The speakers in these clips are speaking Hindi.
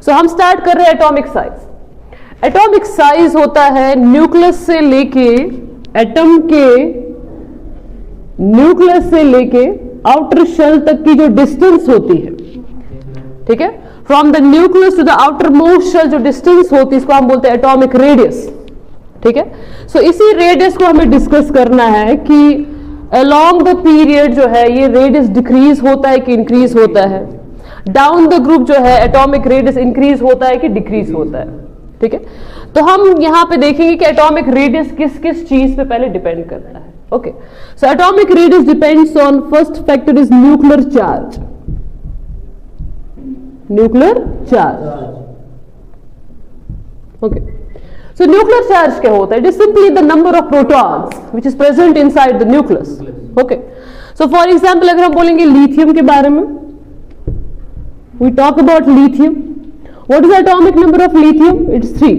सो हम स्टार्ट कर रहे हैं एटॉमिक साइज। एटॉमिक साइज होता है न्यूक्लियस से लेके, एटम के न्यूक्लियस से लेके आउटर शेल तक की जो डिस्टेंस होती है, ठीक है, from the nucleus to the outermost shell जो डिस्टेंस होती है इसको हम बोलते हैं एटॉमिक रेडियस, ठीक है। सो इसी रेडियस को हमें डिस्कस करना है कि अलोंग द पीरियड जो है ये रेडियस डिक्रीज होता है कि इंक्रीज होता है, डाउन द ग्रुप जो है एटॉमिक रेडियस इंक्रीज होता है कि डिक्रीज होता है, ठीक है। तो हम यहां पे देखेंगे कि एटॉमिक रेडियस किस किस चीज पे पहले डिपेंड करता है। Okay, so atomic radius depends on, first factor is nuclear charge, nuclear charge. Okay, so nuclear charge क्या होता है? It is simply the number of protons which is present inside the nucleus. Okay, so for example अगर हम बोलेंगे लिथियम के बारे में, we talk about lithium, what is atomic number of lithium? It's 3।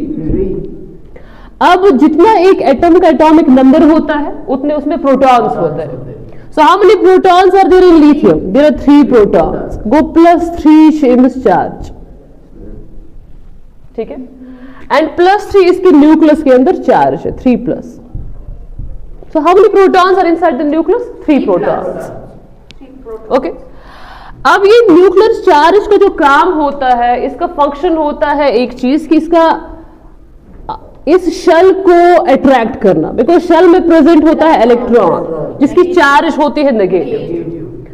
अब जितना एक एटम का एटॉमिक नंबर होता है उतने उसमें प्रोटॉन्स होते हैं। So how many protons are there in lithium? There are 3 protons. Go plus 3 Seamus charge. ठीक है? And plus 3 इसके न्यूक्लियस के अंदर चार्ज है, 3 plus. So how many protons are inside the nucleus? 3 protons. Okay. अब ये न्यूक्लियर चार्ज का जो काम होता है, इसका फंक्शन होता है एक चीज कि इसका इस शेल को अट्रैक्ट करना, बिकॉज शेल में प्रेजेंट होता है इलेक्ट्रॉन जिसकी चार्ज होती है नेगेटिव।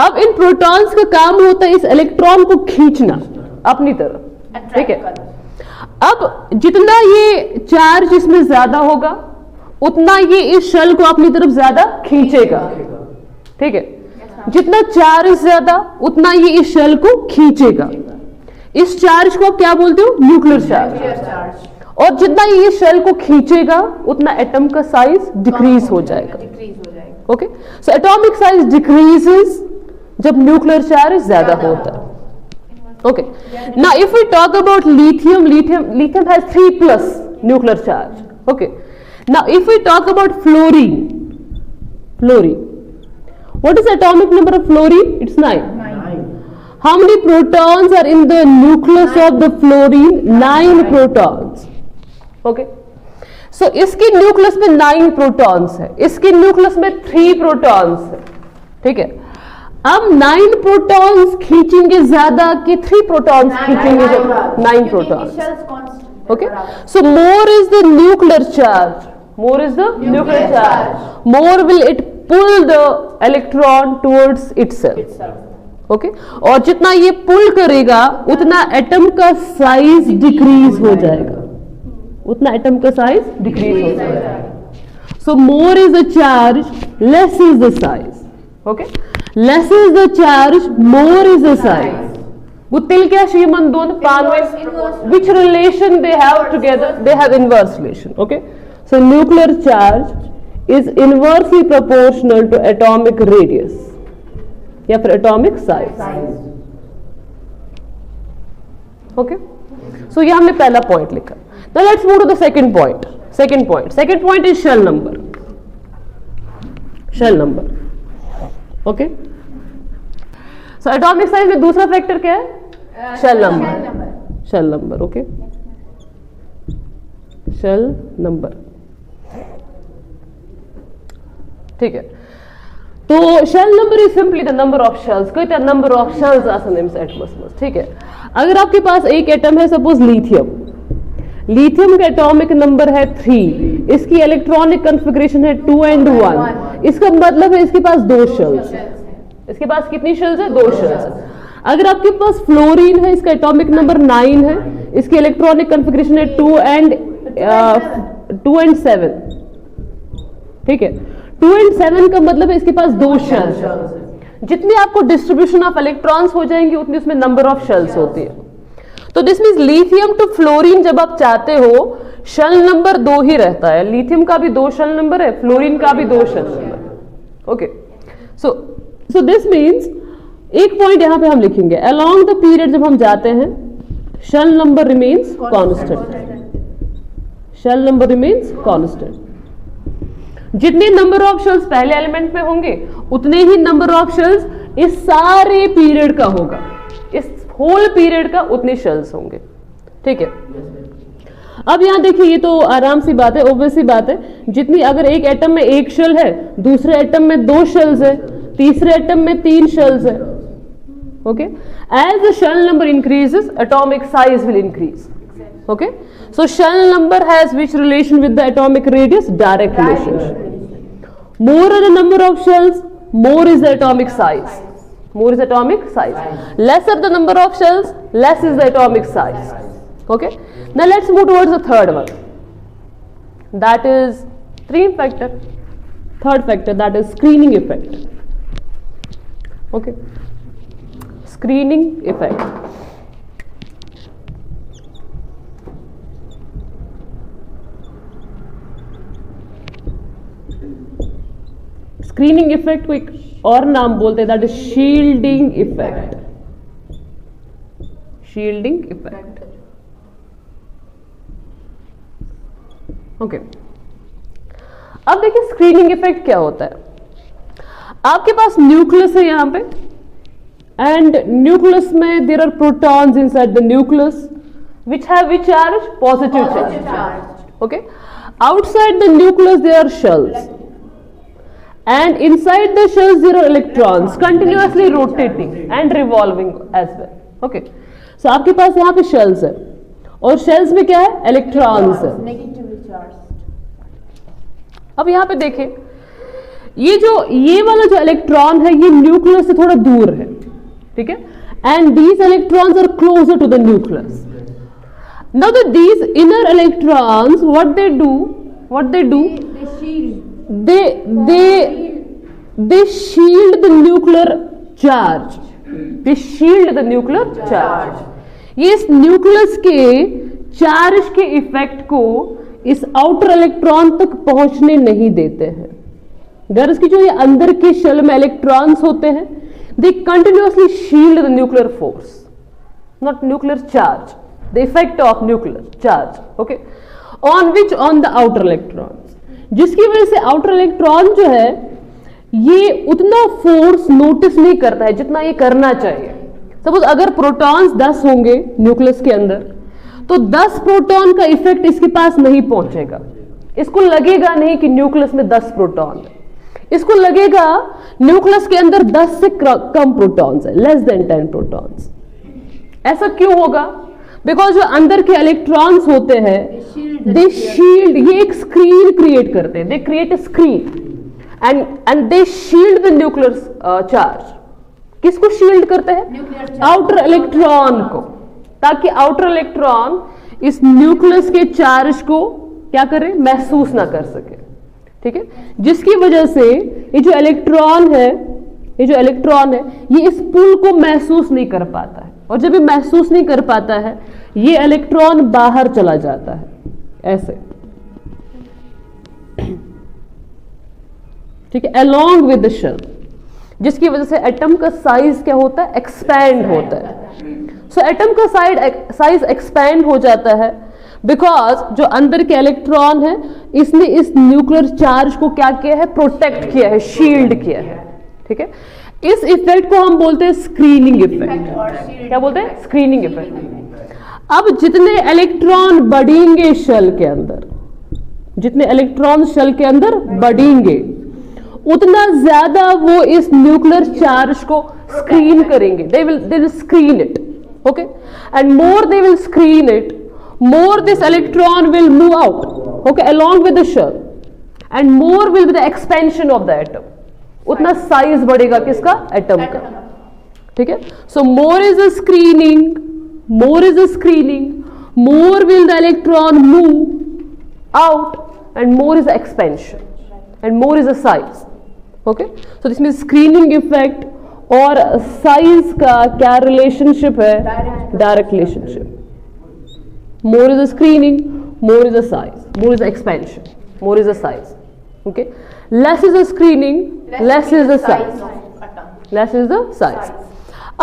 अब इन प्रोटॉन्स का काम होता है इस इलेक्ट्रॉन को खींचना अपनी तरफ, ठीक है। अब जितना ये चार्ज इसमें ज्यादा होगा उतना ये इस शेल को अपनी तरफ ज्यादा खींचेगा, ठीक है। जितना चार्ज ज्यादा उतना ये इस शेल को खींचेगा। इस चार्ज को आप क्या बोलते हो? Nuclear charge. और जितना ये शेल को खींचेगा उतना एटम का साइज डिक्रीज हो जाएगा। Okay, so atomic size decreases जब न्यूक्लियर चार्ज ज्यादा होता है। Okay, now if we talk about lithium, lithium has 3 plus nuclear charge. Okay, now if we talk about fluorine, what is the atomic number of fluorine? It's 9. How many protons are in the nucleus of the fluorine? 9 protons. Okay, सो इसके न्यूक्लियस में 9 प्रोटॉन्स है, इसके न्यूक्लियस में 3 प्रोटॉन्स है, ठीक है। अब 9 प्रोटॉन्स खींचेंगे ज्यादा कि 3 प्रोटॉन्स खींचेंगे? 9 protons. Okay, so more is the nuclear charge, more will it pull the electron towards itself. Okay, और जितना ये पुल करेगा उतना एटम का साइज डिक्रीज हो जाएगा, उतना एटम का साइज डिक्रीज हो जाएगा। So more is the charge, less is the size. Okay, less is the charge, more is the size. गुत्तिल क्या श्रीमन दोन पानवे, which relation they have together? They have inverse relation. Okay, so nuclear charge is inversely proportional to atomic radius या फिर atomic size. Okay, so ये हमने पहला पॉइंट लिखा। Now let's move to the second point. Second point is shell number. Okay. So atomic size में दूसरा फैक्टर क्या है? Shell number. Okay. Shell number. ठीक है। तो shell number is simply the number of shells. कोई तो number of shells are in the atmosphere. ठीक है। अगर आपके पास एक एटम है, सपोज लिथियम का एटॉमिक नंबर है 3, इसकी इलेक्ट्रॉनिक कॉन्फ़िगरेशन है 2 and 1, इसका मतलब है इसके पास 2 शेल्स। इसके पास कितनी शेल्स है? 2 शेल्स। अगर आपके पास फ्लोरीन है, इसका एटॉमिक नंबर 9 है, इसकी इलेक्ट्रॉनिक कॉन्फ़िगरेशन है 2 and 7, ठीक है। 2 and 7 का मतलब है इसके पास 2 शेल्स। जितनी आपको डिस्ट्रीब्यूशन ऑफ इलेक्ट्रॉन्स हो जाएंगी उतनी उसमें नंबर ऑफ शेल्स होती है। तो this means lithium to fluorine जब आप चाहते हो, शेल नंबर 2 ही रहता है। लिथियम का भी 2 शेल नंबर है, फ्लोरीन का भी 2 shell number. Okay, so this means एक पॉइंट यहां पे हम लिखेंगे, अलोंग द पीरियड जब हम जाते हैं शेल नंबर रिमेन्स कांस्टेंट। जितने नंबर ऑफ शेल्स पहले एलिमेंट में होंगे उतने ही नंबर ऑफ शेल्स इस सारे पीरियड का होगा, इस होल पीरियड का उतने शेल्स होंगे। ठीक है, अब यहाँ देखिए, ये तो आराम सी बात है, ऑब्वियस सी बात है, जितनी अगर एक एटम में एक शेल है, दूसरे एटम में 2 शेल्स है, तीसरे एटम में 3 शेल्स है। Okay, as the shell number increases atomic size will increase. Okay, so shell number has which relation with the atomic radius? Direct relationship. More are the number of shells, more is the atomic size. More is the atomic size. Lesser the number of shells, less is the atomic size. Okay, now let's move towards the third one. That is factor. Third factor, that is screening effect. Okay, screening effect. Screening effect को एक और नाम बोलते हैं, that is shielding effect. Shielding effect. Okay, अब देखिए स्क्रीनिंग इफेक्ट क्या होता है। आपके पास न्यूक्लियस है यहां पे, एंड न्यूक्लियस में there are protons inside the nucleus which have which charge? Positive charge. Okay, outside the nucleus there are shells, and inside the shells there are electrons continuously rotating and revolving as well. Okay, so आपके पास यहाँ पे shells है और shells में क्या है? electrons है। अब यहाँ पे देखें, ये वाला जो इलेक्ट्रॉन है ये न्यूक्लियस से थोड़ा दूर है। ठीक है, and these electrons are closer to the nucleus. Now these inner electrons, what they do? They shield the nuclear charge. They shield the nuclear charge. ये इस न्यूक्लियस के चार्ज के इफेक्ट को इस आउटर इलेक्ट्रॉन तक पहुंचने नहीं देते हैं। गर्ल्स की जो ये अंदर के शेल में इलेक्ट्रॉन्स होते हैं, they continuously shield the nuclear force, not nuclear charge, the effect of nuclear charge. Okay, on which? On the outer electrons. जिसकी वजह से आउटर इलेक्ट्रॉन जो है ये उतना फोर्स नोटिस नहीं करता है जितना ये करना चाहिए। सपोज अगर प्रोटॉन्स 10 होंगे न्यूक्लियस के अंदर, तो 10 प्रोटॉन का इफेक्ट इसके पास नहीं पहुंचेगा। इसको लगेगा नहीं कि न्यूक्लियस में 10 प्रोटॉन है, इसको लगेगा न्यूक्लियस के अंदर 10 से कम प्रोटॉन्स है, लेस देन 10 प्रोटॉन्स। ऐसा क्यों होगा? बिकॉज जो अंदर के इलेक्ट्रॉन्स होते हैं दे शील्ड, ये एक स्क्रीन क्रिएट करते हैं, they create a screen and they shield the nuclear charge. किसको शील्ड करते हैं? आउटर इलेक्ट्रॉन को, ताकि आउटर इलेक्ट्रॉन इस न्यूक्लियस के चार्ज को क्या करे? महसूस ना कर सके। ठीक है, जिसकी वजह से ये जो इलेक्ट्रॉन है ये इस पुल को महसूस नहीं कर पाता है, और जब ये महसूस नहीं कर पाता है ये इलेक्ट्रॉन बाहर चला जाता है ऐसे। ठीक है, अलोंग विद द शेल, जिसकी वजह से एटम का साइज क्या होता है? एक्सपैंड होता है। सो एटम का साइज एक्सपैंड हो जाता है बिकॉज जो अंदर के इलेक्ट्रॉन है इसने इस न्यूक्लियर चार्ज को क्या किया है? प्रोटेक्ट किया है, शील्ड किया है। ठीक है, इस इफेक्ट को हम बोलते हैं स्क्रीनिंग इफेक्ट। क्या बोलते हैं? Screening effect. अब जितने इलेक्ट्रॉन बढ़ेंगे शेल के अंदर, जितने इलेक्ट्रॉन शेल के अंदर बढ़ेंगे उतना ज्यादा वो इस न्यूक्लियर चार्ज को स्क्रीन करेंगे। They will screen it. Okay, and more they will screen it, more this electron will move out, okay, along with the shell, and more will be the expansion of the atom. उतना साइज बढ़ेगा किसका? एटम का। ठीक है, so more is the screening, more will the electron move out, and more is the expansion, and more is the size. Okay, so this means screening effect और साइज का क्या रिलेशनशिप है? Direct relationship. More is the screening, more is the size, more is the expansion, more is the size. Okay, less is the screening, less is the size, less is the size.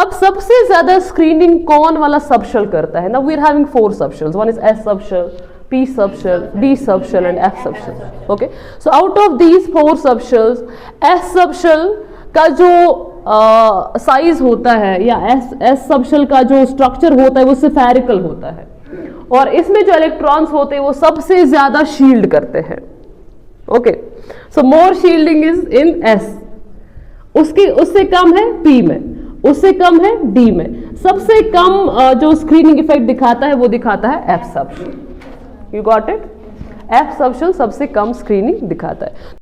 अब सबसे ज्यादा स्क्रीनिंग कौन वाला सबशेल करता है? Now we are having 4 subshells. One is S subshell, P subshell, D subshell, and F subshell. Okay, so out of these 4 subshells, S subshell का जो साइज होता है या एस सबशेल का जो स्ट्रक्चर होता है वो स्फेरिकल होता है, और इसमें जो इलेक्ट्रॉन्स होते हैं वो सबसे ज्यादा शील्ड करते हैं। Okay, so more shielding is in S, उससे कम है पी में, उससे कम है डी में, सबसे कम जो स्क्रीनिंग इफेक्ट दिखाता है वो दिखाता है F subshell. You got it? F subshell सबसे कम स्क्रीनिंग दिखाता है।